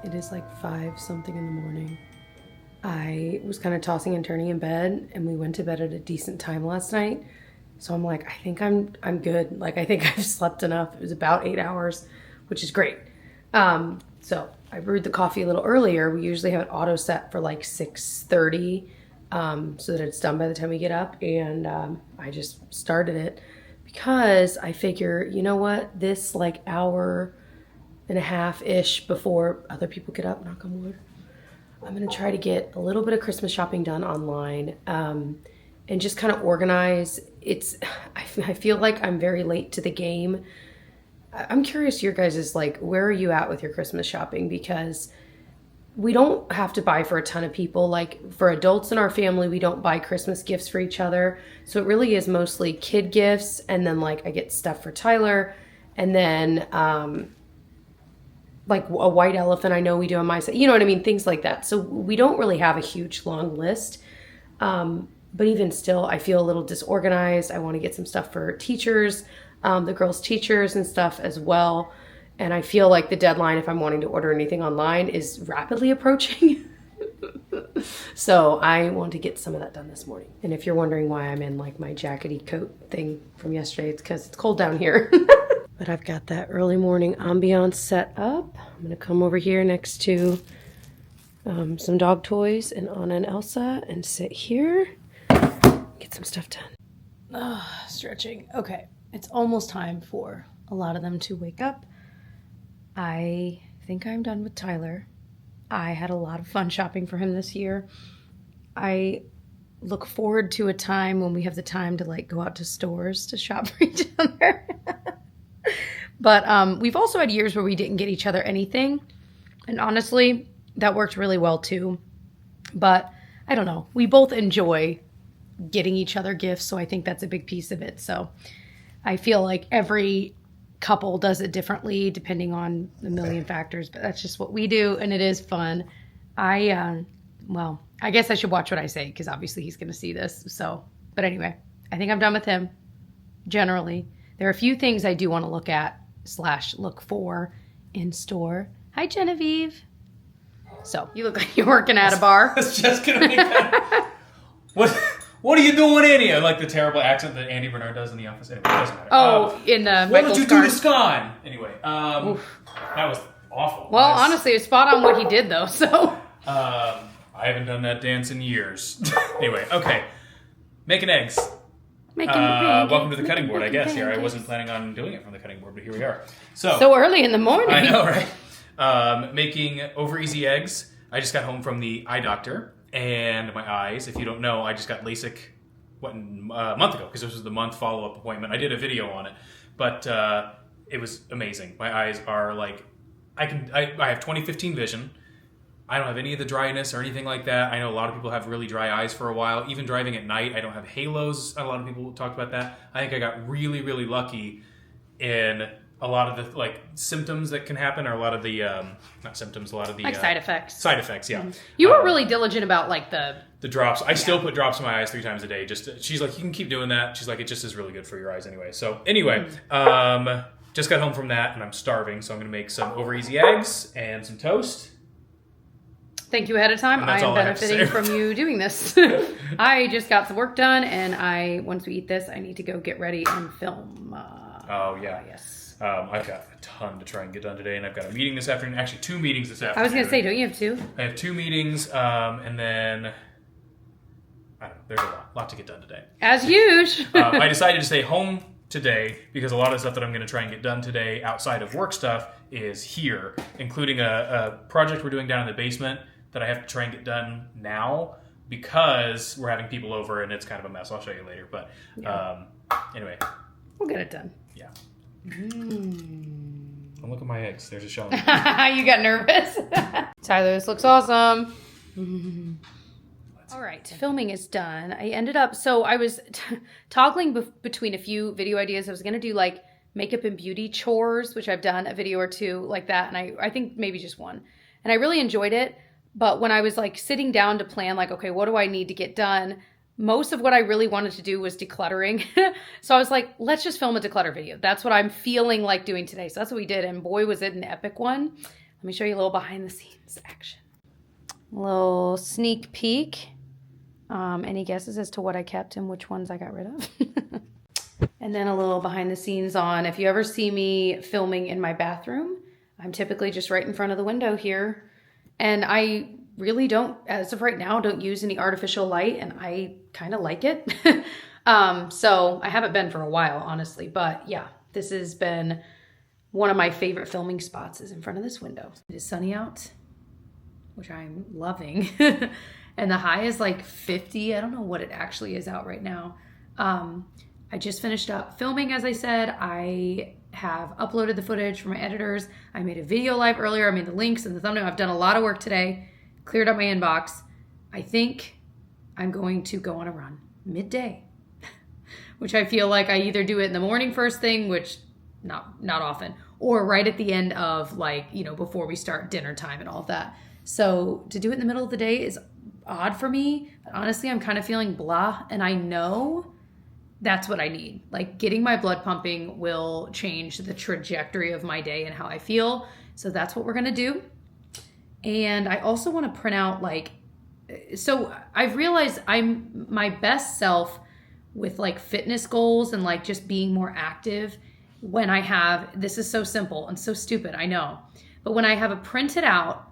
It is like 5 something in the morning. I was kind of tossing and turning in bed, and we went to bed at a decent time last night. So I'm like, I think I'm good. Like, I think I've slept enough. It was about 8 hours, which is great. So I brewed the coffee a little earlier. We usually have it auto set for like 6:30, so that it's done by the time we get up. And I just started it because I figure, you know what, this like hour and a half-ish before other people get up, knock on wood, I'm going to try to get a little bit of Christmas shopping done online, and just kind of organize. I feel like I'm very late to the game. I'm curious your guys' like, where are you at with your Christmas shopping? Because we don't have to buy for a ton of people. Like for adults in our family, we don't buy Christmas gifts for each other. So it really is mostly kid gifts. And then like I get stuff for Tyler, and then, like a white elephant I know we do on my side, you know what I mean? Things like that. So we don't really have a huge long list. But even still, I feel a little disorganized. I want to get some stuff for teachers, the girls' teachers and stuff as well. And I feel like the deadline, if I'm wanting to order anything online, is rapidly approaching. So I want to get some of that done this morning. And if you're wondering why I'm in like my jackety coat thing from yesterday, it's because it's cold down here. But I've got that early morning ambiance set up. I'm going to come over here next to some dog toys and Anna and Elsa and sit here, get some stuff done. Stretching. Okay, it's almost time for a lot of them to wake up. I think I'm done with Tyler. I had a lot of fun shopping for him this year. I look forward to a time when we have the time to like go out to stores to shop for each other. But we've also had years where we didn't get each other anything. And honestly, that worked really well too. But I don't know. We both enjoy getting each other gifts. So I think that's a big piece of it. So I feel like every couple does it differently depending on a million factors. But that's just what we do. And it is fun. I guess I should watch what I say because obviously he's going to see this. So, but anyway, I think I'm done with him generally. There are a few things I do want to look at / look for in store. Hi, Genevieve. So you look like you're working at a bar. It's just going to be that. What are you doing in here? Like the terrible accent that Andy Bernard does in The Office. Anyway, it doesn't matter. Oh, in what did you do to Scon? Anyway, that was awful. Well, honestly, it's spot on what he did, though. So I haven't done that dance in years. Anyway, okay. Making eggs. Welcome to the cutting board, I guess. Here, I wasn't planning on doing it from the cutting board, but here we are. So early in the morning. I know, right? Making over easy eggs. I just got home from the eye doctor, and my eyes. If you don't know, I just got LASIK a month ago because this was the month follow-up appointment. I did a video on it, but it was amazing. My eyes are like I have 20/15 vision. I don't have any of the dryness or anything like that. I know a lot of people have really dry eyes for a while. Even driving at night, I don't have halos. A lot of people talk about that. I think I got really, really lucky in a lot of the like symptoms that can happen, or a lot of the not symptoms, a lot of the like side effects. Side effects, yeah. Mm-hmm. You were really diligent about like the drops. I still put drops in my eyes 3 times a day. She's like, you can keep doing that. She's like, it just is really good for your eyes anyway. So anyway, just got home from that and I'm starving, so I'm gonna make some over easy eggs and some toast. Thank you ahead of time. I am benefiting from you doing this. I just got the work done, and once we eat this, I need to go get ready and film. Oh, yeah. Yes. I've got a ton to try and get done today, and I've got a meeting this afternoon. Actually, 2 meetings this afternoon. I was going to say, don't you have 2? I have 2 meetings, and then, I don't know, there's a lot to get done today. As usual. I decided to stay home today because a lot of the stuff that I'm going to try and get done today outside of work stuff is here, including a project we're doing down in the basement that I have to try and get done now because we're having people over and it's kind of a mess. I'll show you later. But anyway. We'll get it done. Yeah. Don't look at my eggs. There's a shell. You got nervous. Tyler, this looks awesome. All right. Filming is done. I ended up, so I was toggling between a few video ideas. I was going to do like makeup and beauty chores, which I've done a video or 2 like that. And I think maybe just 1. And I really enjoyed it. But when I was like sitting down to plan, like, okay, what do I need to get done? Most of what I really wanted to do was decluttering. So I was like, let's just film a declutter video. That's what I'm feeling like doing today. So that's what we did. And boy, was it an epic one. Let me show you a little behind the scenes action. A little sneak peek. Any guesses as to what I kept and which ones I got rid of? And then a little behind the scenes on, if you ever see me filming in my bathroom, I'm typically just right in front of the window here. And I really don't, as of right now, don't use any artificial light, and I kind of like it. So I haven't been for a while, honestly. But yeah, this has been one of my favorite filming spots, is in front of this window. It is sunny out, which I'm loving. And the high is like 50. I don't know what it actually is out right now. I just finished up filming, as I said. I have uploaded the footage for my editors. I made a video live earlier. I made the links and the thumbnail. I've done a lot of work today. Cleared up my inbox. I think I'm going to go on a run midday, which I feel like I either do it in the morning first thing, which not often, or right at the end of, like, you know, before we start dinner time and all of that. So to do it in the middle of the day is odd for me. But honestly, I'm kind of feeling blah, and I know that's what I need. Like, getting my blood pumping will change the trajectory of my day and how I feel. So that's what we're going to do. And I also want to print out, like, so I've realized I'm my best self with like fitness goals and like just being more active when I have, this is so simple and so stupid, I know, but when I have a printed out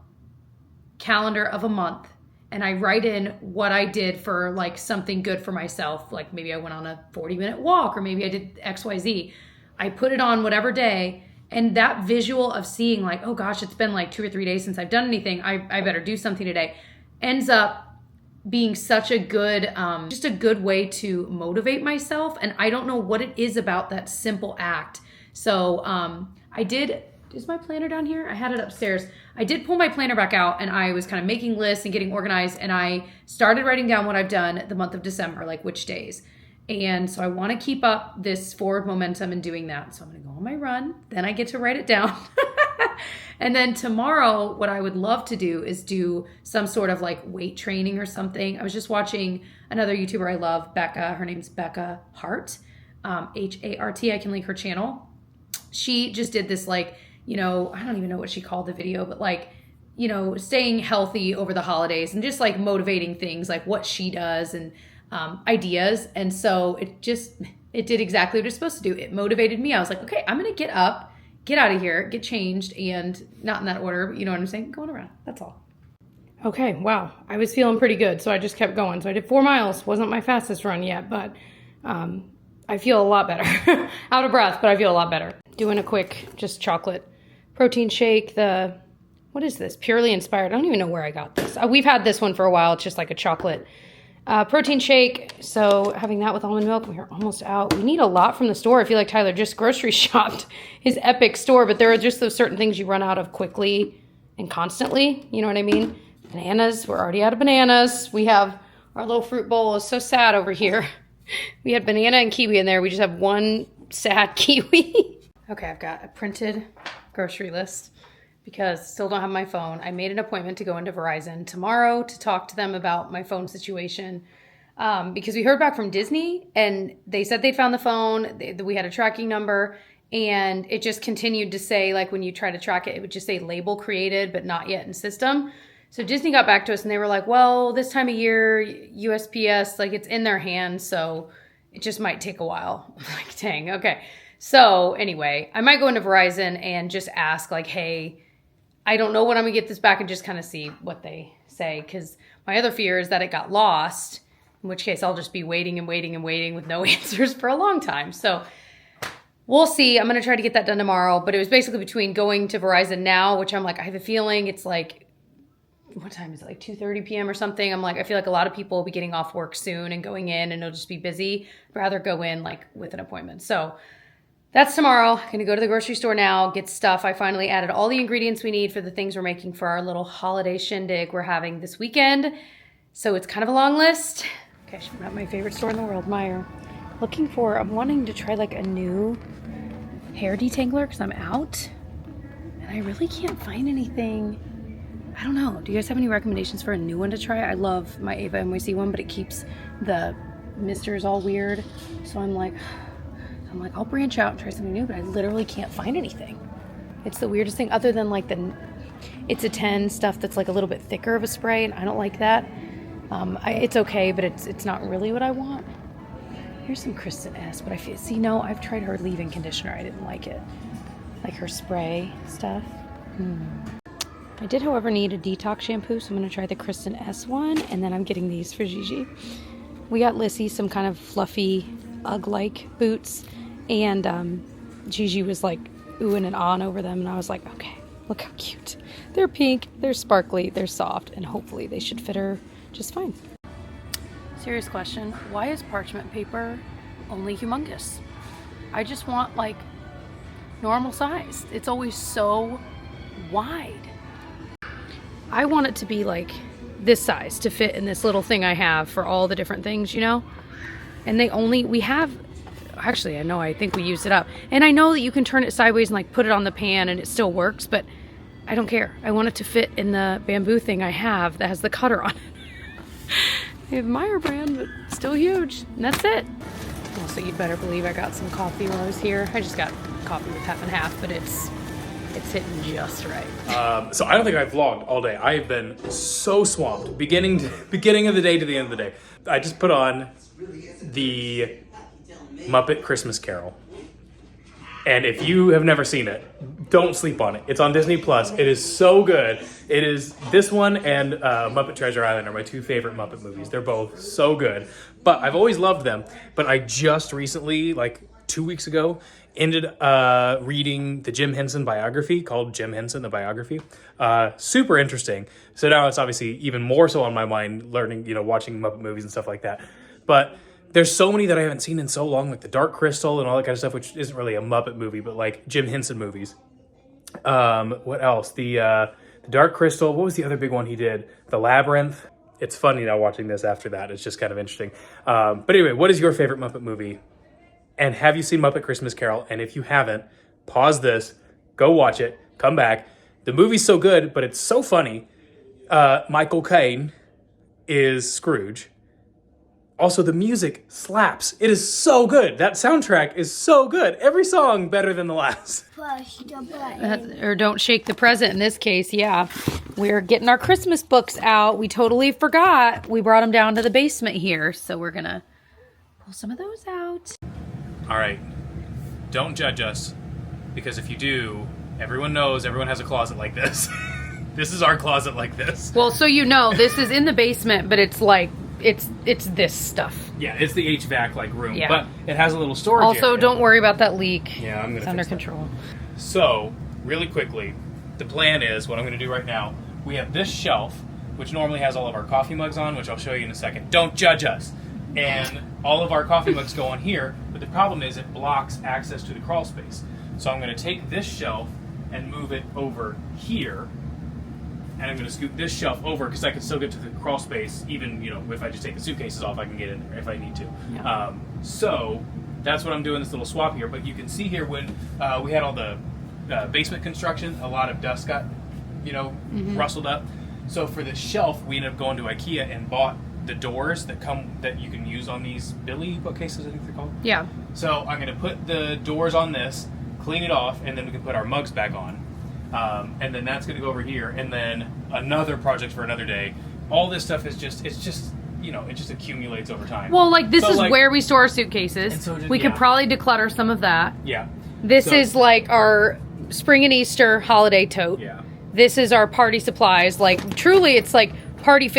calendar of a month and I write in what I did for like something good for myself, like maybe I went on a 40-minute walk, or maybe I did XYZ. I put it on whatever day, and that visual of seeing like, oh gosh, it's been like 2 or 3 days since I've done anything, I better do something today, ends up being such a good, just a good way to motivate myself. And I don't know what it is about that simple act. So is my planner down here? I had it upstairs. I did pull my planner back out, and I was kind of making lists and getting organized, and I started writing down what I've done the month of December, like which days. And so I want to keep up this forward momentum in doing that. So I'm going to go on my run. Then I get to write it down. And then tomorrow, what I would love to do is do some sort of like weight training or something. I was just watching another YouTuber I love, Becca. Her name's Becca Hart, H-A-R-T. I can link her channel. She just did this, like, you know, I don't even know what she called the video, but like, you know, staying healthy over the holidays and just like motivating things, like what she does and ideas. And so it did exactly what it's supposed to do. It motivated me. I was like, okay, I'm going to get up, get out of here, get changed, and not in that order, but you know what I'm saying? Going around. That's all. Okay. Wow. I was feeling pretty good. So I just kept going. So I did 4 miles. Wasn't my fastest run yet, but I feel a lot better. Out of breath, but I feel a lot better. Doing a quick, just chocolate protein shake. What is this? Purely Inspired. I don't even know where I got this. We've had this one for a while. It's just like a chocolate protein shake. So having that with almond milk. We're almost out. We need a lot from the store. I feel like Tyler just grocery shopped his epic store, but there are just those certain things you run out of quickly and constantly. You know what I mean? Bananas. We're already out of bananas. We have our little fruit bowl is so sad over here. We had banana and kiwi in there. We just have one sad kiwi. Okay, I've got a printed grocery list because still don't have my phone. I made an appointment to go into Verizon tomorrow to talk to them about my phone situation because we heard back from Disney and they said they'd found the phone. We had a tracking number, and it just continued to say, like, when you try to track it, it would just say label created but not yet in system. So Disney got back to us and they were like, well, this time of year, USPS, like, it's in their hands, so it just might take a while. I'm like, dang, okay. So anyway, I might go into Verizon and just ask, like, hey, I don't know when I'm going to get this back, and just kind of see what they say. Because my other fear is that it got lost, in which case I'll just be waiting and waiting and waiting with no answers for a long time. So we'll see. I'm going to try to get that done tomorrow. But it was basically between going to Verizon now, which I'm like, I have a feeling it's like, what time is it? Like 2:30 p.m. or something. I'm like, I feel like a lot of people will be getting off work soon and going in, and it'll just be busy. I'd rather go in like with an appointment. So that's tomorrow. I'm going to go to the grocery store now, get stuff. I finally added all the ingredients we need for the things we're making for our little holiday shindig we're having this weekend. So it's kind of a long list. Okay, I'm at my favorite store in the world, Meijer. I'm wanting to try like a new hair detangler because I'm out. And I really can't find anything. I don't know. Do you guys have any recommendations for a new one to try? I love my Ava NYC one, but it keeps the misters all weird. So I'm like, I'll branch out and try something new, but I literally can't find anything. It's the weirdest thing, other than like It's a 10 stuff that's like a little bit thicker of a spray, and I don't like that. It's okay, but it's not really what I want. Here's some Kristen S, but I've tried her leave-in conditioner. I didn't like it. Like her spray stuff. I did, however, need a detox shampoo, so I'm going to try the Kristen S one, and then I'm getting these for Gigi. We got Lissy some kind of fluffy Ugg-like boots, and Gigi was like oohing and ahhing over them, and I was like, okay, look how cute. They're pink, they're sparkly, they're soft, and hopefully they should fit her just fine. Serious question, why is parchment paper only humongous? I just want like normal size. It's always so wide. I want it to be like this size to fit in this little thing I have for all the different things, you know? And I think we used it up. And I know that you can turn it sideways and like put it on the pan and it still works, but I don't care. I want it to fit in the bamboo thing I have that has the cutter on it. I have Meyer brand, but still huge. And that's it. Also, you better believe I got some coffee while I was here. I just got coffee with half and half, but it's hitting just right. So I don't think I've vlogged all day. I have been so swamped, beginning of the day to the end of the day. I just put on the Muppet Christmas Carol. And if you have never seen it, don't sleep on it. It's on Disney Plus. It is so good. It is this one and Muppet Treasure Island are my two favorite Muppet movies. They're both so good. But I've always loved them. But I just recently, like 2 weeks ago, ended reading the Jim Henson biography called Jim Henson, the Biography. Super interesting. So now it's obviously even more so on my mind, learning, watching Muppet movies and stuff like that. But there's so many that I haven't seen in so long, like the Dark Crystal and all that kind of stuff, which isn't really a Muppet movie, but like Jim Henson movies. What else? The Dark Crystal. What was the other big one he did? The Labyrinth. It's funny now watching this after that. It's just kind of interesting. But anyway, what is your favorite Muppet movie? And have you seen Muppet Christmas Carol? And if you haven't, pause this, go watch it, come back. The movie's so good, but it's so funny. Michael Caine is Scrooge. Also, the music slaps. It is so good. That soundtrack is so good. Every song better than the last. Push the button. Or don't shake the present in this case, yeah. We're getting our Christmas books out. We totally forgot. We brought them down to the basement here, so we're gonna pull some of those out. All right. Don't judge us, because if you do, everyone knows everyone has a closet like this. This is our closet like this. Well, so this is in the basement, but it's like, it's this stuff. Yeah, it's the HVAC room, Yeah. but it has a little storage Also, area. don't worry about that leak. Yeah, I'm gonna It's fix under that. control. So, really quickly, the plan is, what I'm going to do right now, we have this shelf, which normally has all of our coffee mugs on, which I'll show you in a second. Don't judge us. And all of our coffee mugs go on here, but the problem is it blocks access to the crawl space. So I'm going to take this shelf and move it over here, and I'm going to scoot this shelf over because I can still get to the crawl space, even if I just take the suitcases off, I can get in there if I need to. Yeah. So that's what I'm doing, this little swap here. But you can see here when we had all the basement construction, a lot of dust got rustled up. So for this shelf, we ended up going to IKEA and bought the doors that you can use on these Billy bookcases, I think they're called. Yeah. So I'm going to put the doors on this, clean it off, and then we can put our mugs back on. And then that's going to go over here, and then another project for another day. All this stuff is it just accumulates over time. Well, this is where we store our suitcases. And so We could probably declutter some of that. Yeah. This is our spring and Easter holiday tote. Yeah. This is our party supplies. Truly, it's party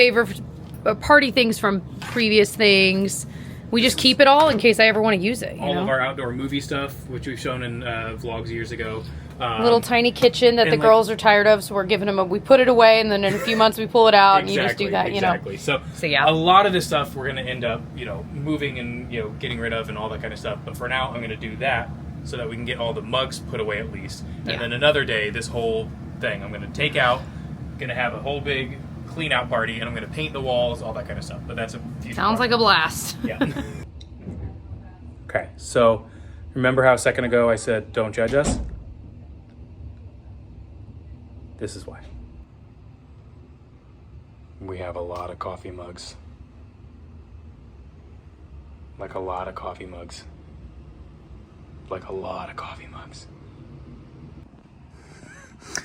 party things from previous things. We just keep it all in case I ever want to use it. All of our outdoor movie stuff, which we've shown in vlogs years ago. Little tiny kitchen that the girls are tired of, so we're giving them we put it away, and then in a few months we pull it out, and you just do that, Exactly. So yeah. A lot of this stuff we're going to end up, moving and, getting rid of and all that kind of stuff. But for now, I'm going to do that so that we can get all the mugs put away at least. And then another day, this whole thing I'm going to take out, going to have a whole big clean out party, and I'm going to paint the walls, all that kind of stuff. But that's a future Sounds like a blast. Yeah. Okay, so remember how a second ago I said don't judge us? This is why. We have a lot of coffee mugs. Like a lot of coffee mugs.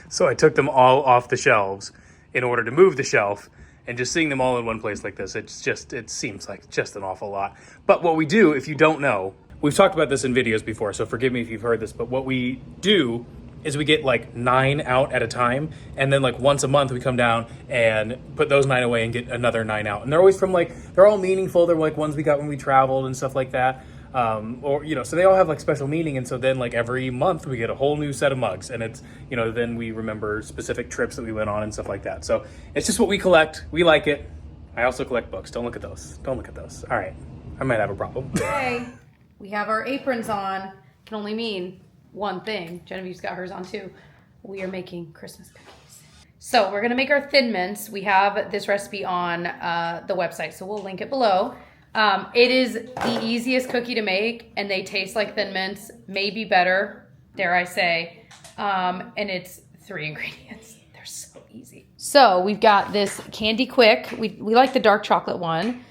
So I took them all off the shelves in order to move the shelf, and just seeing them all in one place like this, it seems like just an awful lot. But what we do, if you don't know, we've talked about this in videos before, so forgive me if you've heard this, but what we do is we get like 9 out at a time, and then like once a month we come down and put those 9 away and get another 9 out. And they're always from they're all meaningful. They're like ones we got when we traveled and stuff like that. So they all have like special meaning. And so then like every month we get a whole new set of mugs, and it's, then we remember specific trips that we went on and stuff like that. So it's just what we collect. We like it. I also collect books. Don't look at those. All right. I might have a problem. Okay. We have our aprons on. Can only mean one thing. Genevieve's got hers on too. We are making Christmas cookies. So we're gonna make our Thin Mints. We have this recipe on the website, so we'll link it below. It is the easiest cookie to make, and they taste like Thin Mints, maybe better, dare I say. And it's 3 ingredients. They're so easy. So we've got this Candy Quick. We like the dark chocolate one.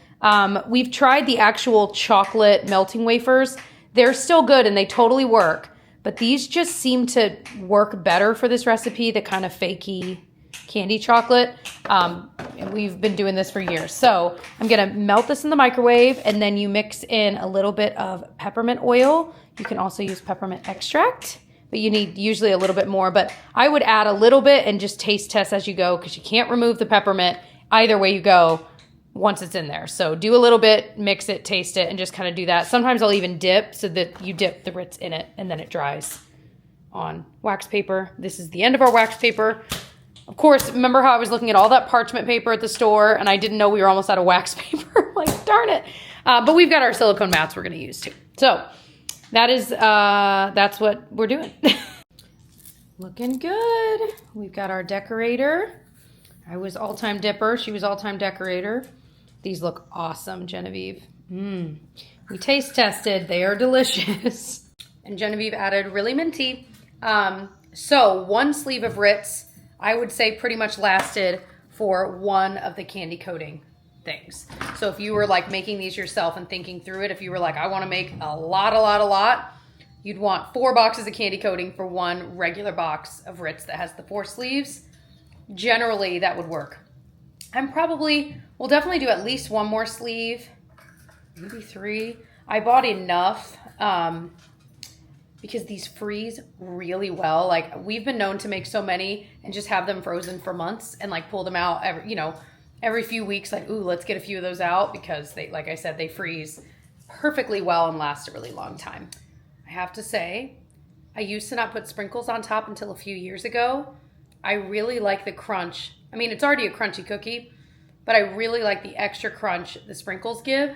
We've tried the actual chocolate melting wafers. They're still good and they totally work. But these just seem to work better for this recipe, the kind of fakey candy chocolate. And we've been doing this for years. So I'm going to melt this in the microwave, and then you mix in a little bit of peppermint oil. You can also use peppermint extract, but you need usually a little bit more. But I would add a little bit and just taste test as you go, because you can't remove the peppermint either way you go once it's in there. So do a little bit, mix it, taste it, and just kind of do that. Sometimes I'll even dip, so that you dip the Ritz in it and then it dries on wax paper. This is the end of our wax paper. Of course, remember how I was looking at all that parchment paper at the store and I didn't know we were almost out of wax paper? Like, darn it. But we've got our silicone mats we're going to use too. So that's what we're doing. Looking good. We've got our decorator. I was all-time dipper. She was all-time decorator. These look awesome, Genevieve. We taste tested. They are delicious. And Genevieve added really minty. So 1 sleeve of Ritz, I would say pretty much lasted for 1 of the candy coating things. So if you were like making these yourself and thinking through it, if you were like, I want to make a lot, you'd want 4 boxes of candy coating for 1 regular box of Ritz that has the 4 sleeves. Generally, that would work. We'll definitely do at least 1 more sleeve, maybe 3. I bought enough because these freeze really well. Like, we've been known to make so many and just have them frozen for months and like pull them out every few weeks. Like, ooh, let's get a few of those out, because they, like I said, they freeze perfectly well and last a really long time. I have to say, I used to not put sprinkles on top until a few years ago. I really like the crunch. I mean, it's already a crunchy cookie, but I really like the extra crunch the sprinkles give.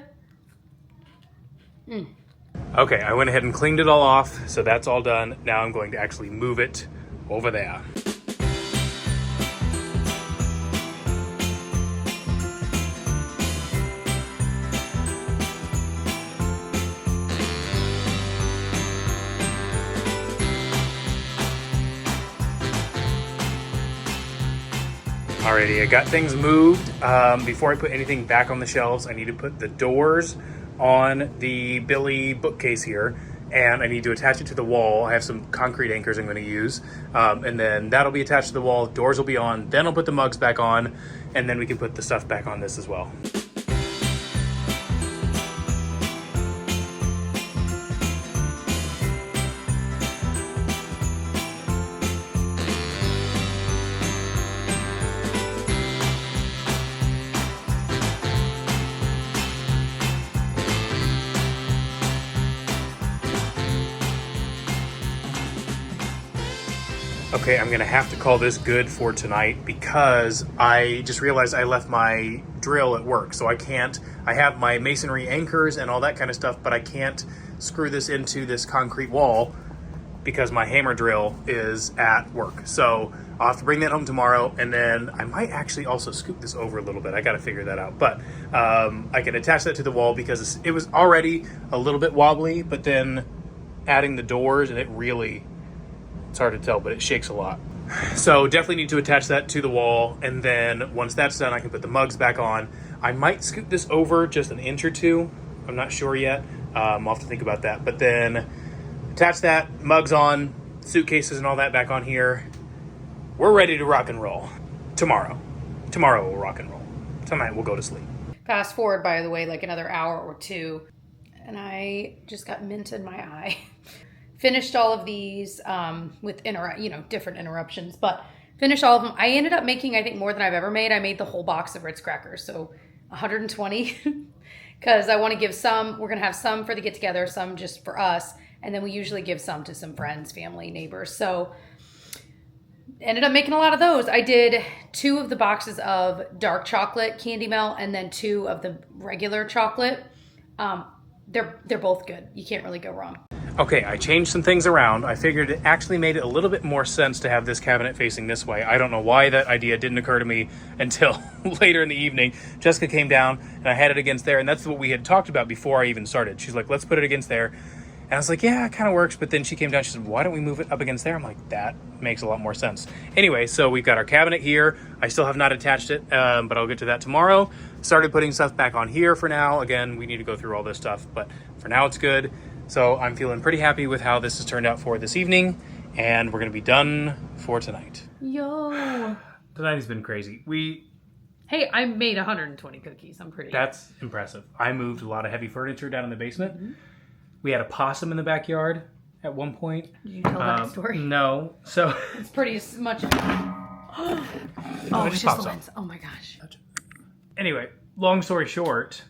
Okay, I went ahead and cleaned it all off, so that's all done. Now I'm going to actually move it over there. Alrighty, I got things moved. Before I put anything back on the shelves, I need to put the doors on the Billy bookcase here, and I need to attach it to the wall. I have some concrete anchors I'm going to use, and then that'll be attached to the wall. Doors will be on. Then I'll put the mugs back on, and then we can put the stuff back on this as well. Okay, I'm gonna have to call this good for tonight, because I just realized I left my drill at work. So I have my masonry anchors and all that kind of stuff, but I can't screw this into this concrete wall because my hammer drill is at work. So I'll have to bring that home tomorrow, and then I might actually also scoop this over a little bit. I gotta figure that out. But I can attach that to the wall because it was already a little bit wobbly, but then adding the doors, and it's hard to tell, but it shakes a lot. So definitely need to attach that to the wall, and then once that's done, I can put the mugs back on. I might scoop this over just an inch or 2. I'm not sure yet. I'll have to think about that. But then attach that, mugs on, suitcases and all that back on here, we're ready to rock and roll. Tomorrow we'll rock and roll. Tonight we'll go to sleep. Fast forward, by the way, like another hour or two, and I just got mint in my eye. Finished all of these with different interruptions, but finished all of them. I ended up making, I think, more than I've ever made. I made the whole box of Ritz crackers, so 120, because I want to give some. We're going to have some for the get-together, some just for us, and then we usually give some to some friends, family, neighbors. So ended up making a lot of those. I did 2 of the boxes of dark chocolate candy melt and then 2 of the regular chocolate. They're both good. You can't really go wrong. Okay, I changed some things around. I figured it actually made it a little bit more sense to have this cabinet facing this way. I don't know why that idea didn't occur to me until later in the evening. Jessica came down and I had it against there, and that's what we had talked about before I even started. She's like, let's put it against there. And I was like, yeah, it kind of works. But then she came down, she said, why don't we move it up against there? I'm like, that makes a lot more sense. Anyway, so we've got our cabinet here. I still have not attached it, but I'll get to that tomorrow. Started putting stuff back on here for now. Again, we need to go through all this stuff, but for now it's good. So I'm feeling pretty happy with how this has turned out for this evening, and we're going to be done for tonight. Yo. Tonight has been crazy. Hey, I made 120 cookies. I'm pretty. That's impressive. I moved a lot of heavy furniture down in the basement. Mm-hmm. We had a possum in the backyard at one point. Did you tell that story? No. So it's pretty much. Oh, it's just the lens. Oh my gosh. Anyway, long story short,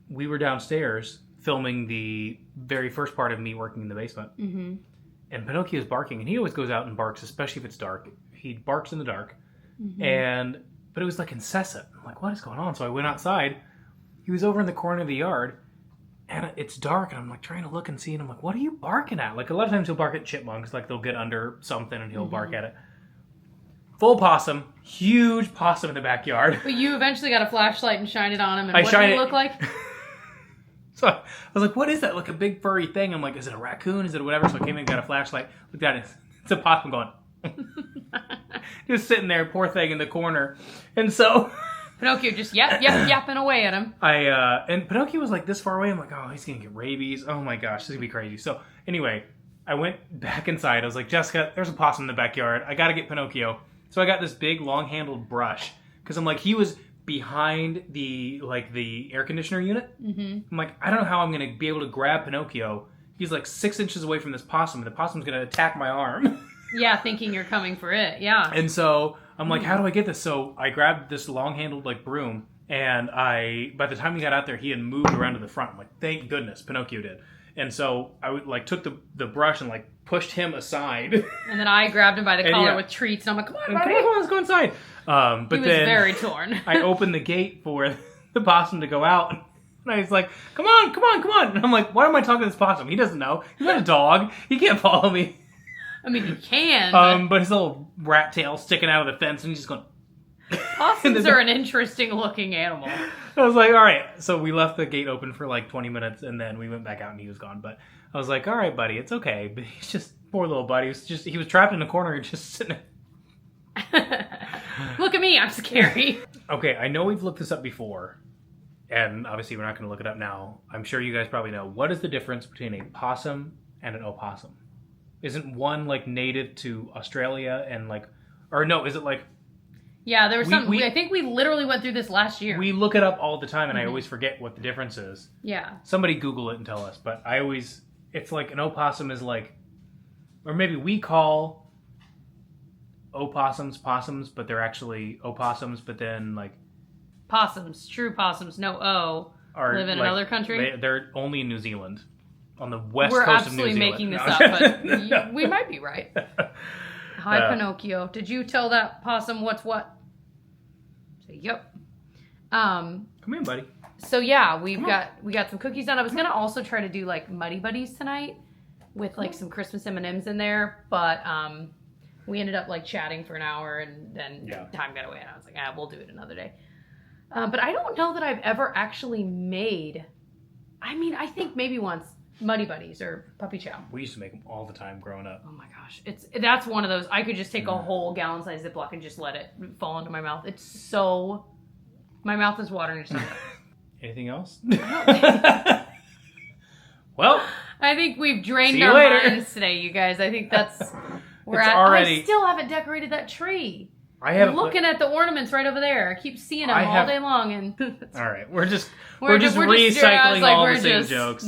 we were downstairs filming the very first part of me working in the basement. Mm-hmm. And Pinocchio's barking, and he always goes out and barks, especially if it's dark. He barks in the dark. Mm-hmm. But it was like incessant. I'm like, what is going on? So I went outside. He was over in the corner of the yard, and it's dark, and I'm like trying to look and see, and I'm like, what are you barking at? Like a lot of times he'll bark at chipmunks, like they'll get under something and he'll bark at it. Full possum, huge possum in the backyard. But you eventually got a flashlight and shined it on him, and what did he look like? So I was like, what is that? Like a big furry thing. I'm like, is it a raccoon? Is it whatever? So I came in and got a flashlight, looked at it. It's a possum going. Just sitting there, poor thing, in the corner. And so Pinocchio just yapping away at him. And Pinocchio was like this far away. I'm like, oh, he's going to get rabies. Oh my gosh, this is going to be crazy. So anyway, I went back inside. I was like, Jessica, there's a possum in the backyard. I got to get Pinocchio. So I got this big long-handled brush. Because I'm like, he was behind the air conditioner unit. Mm-hmm. I'm like, I don't know how I'm going to be able to grab Pinocchio. He's like 6 inches away from this possum, and the possum's going to attack my arm. Yeah, thinking you're coming for it. Yeah. And so I'm like, how do I get this? So I grabbed this long-handled broom, and by the time we got out there, he had moved around to the front. I'm like, thank goodness, Pinocchio did. And so I took the brush and pushed him aside. And then I grabbed him by the collar with treats, and I'm like, come on, buddy. Come on, let's go inside. But he was very torn. I opened the gate for the possum to go out. And I was like, come on. And I'm like, why am I talking to this possum? He doesn't know. He's not a dog. He can't follow me. I mean, he can. But his little rat tail sticking out of the fence, and he's just going. Possums are an interesting looking animal. I was like, all right. So we left the gate open for 20 minutes, and then we went back out, and he was gone. But I was like, all right, buddy, it's okay. But he's just, poor little buddy. He was trapped in a corner and just sitting there. Look at me, I'm scary. Okay, I know we've looked this up before, and obviously we're not going to look it up now. I'm sure you guys probably know. What is the difference between a possum and an opossum? Isn't one native to Australia and or no, is it Yeah, there was something. I think we literally went through this last year. We look it up all the time, and I always forget what the difference is. Yeah. Somebody Google it and tell us. But it's like an opossum is or maybe we call opossums possums, but they're actually opossums, but then Possums, true possums, no O, live in another country? They're only in New Zealand. On the west coast of New Zealand. We're absolutely making this up, but we might be right. Hi, Pinocchio. Did you tell that possum what's what? Say, yep. Come here, buddy. So yeah, we got some cookies done. I was gonna also try to do Muddy Buddies tonight with some Christmas M&Ms in there, but we ended up chatting for an hour, and then time got away, and I was like, we'll do it another day. But I don't know that I've ever actually made. I mean, I think maybe once. Muddy Buddies or Puppy Chow. We used to make them all the time growing up. Oh my gosh. That's one of those. I could just take a whole gallon-sized Ziploc and just let it fall into my mouth. It's so... My mouth is watering. Anything else? Well... I think we've drained our minds today, you guys. I think that's already. I still haven't decorated that tree. I'm looking at the ornaments right over there. I keep seeing them all day long, and all right, we're just recycling all the same jokes.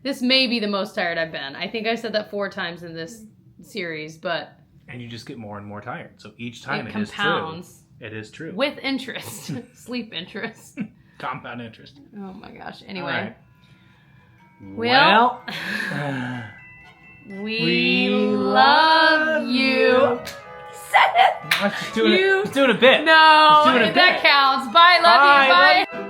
This may be the most tired I've been. I think I said that 4 times in this series, but and you just get more and more tired. So each time it compounds. Is true. It is true with interest, sleep interest, compound interest. Oh my gosh! Anyway, well, we love you. Said it. Let's do it a bit. No, that counts. Bye. Love you. Bye.